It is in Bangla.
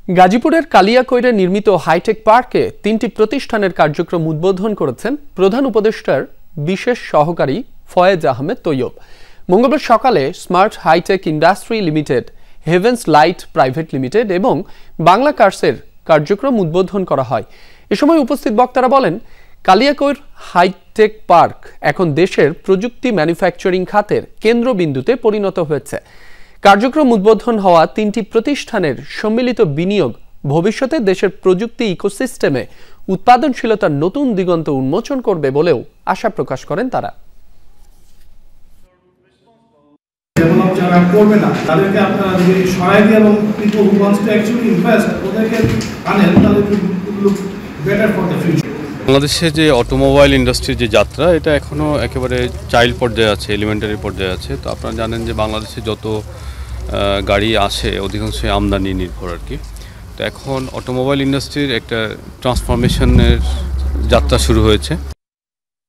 গাজীপুরের কালিয়াকৈরে নির্মিত হাইটেক পার্কে ৩টি প্রতিষ্ঠানের কার্যক্রম উদ্বোধন করেছেন প্রধান উপদেষ্টার বিশেষ সহকারী ফয়েজ আহমেদ তৈয়ব। মঙ্গলবার সকালে smart hitech industry limited, heavens light private limited এবং বাংলা কার্সের কার্যক্রম উদ্বোধন করা হয়। এ সময় উপস্থিত বক্তারা বলেন, কালিয়াকৈর হাইটেক পার্ক এখন দেশের প্রযুক্তি ম্যানুফ্যাকচারিং খাতের কেন্দ্রবিন্দুতে পরিণত হয়েছে। কার্যক্রম উদ্বোধন হওয়া ৩টি প্রতিষ্ঠানের সম্মিলিত বিনিয়োগ ভবিষ্যতে দেশের প্রযুক্তি ইকোসিস্টেমে উৎপাদনশীলতার নতুন দিগন্ত উন্মোচন করবে বলেও আশা প্রকাশ করেন তারা। বাংলাদেশে যে অটোমোবাইল ইন্ডাস্ট্রির যে যাত্রা, এটা এখনও একেবারে চাইল্ড পর্যায়ে আছে, এলিমেন্টারি পর্যায়ে আছে। তো আপনারা জানেন যে বাংলাদেশে যত গাড়ি আসে অধিকাংশই আমদানি নির্ভর আর কি। তো এখন অটোমোবাইল ইন্ডাস্ট্রির একটা ট্রান্সফরমেশনের যাত্রা শুরু হয়েছে।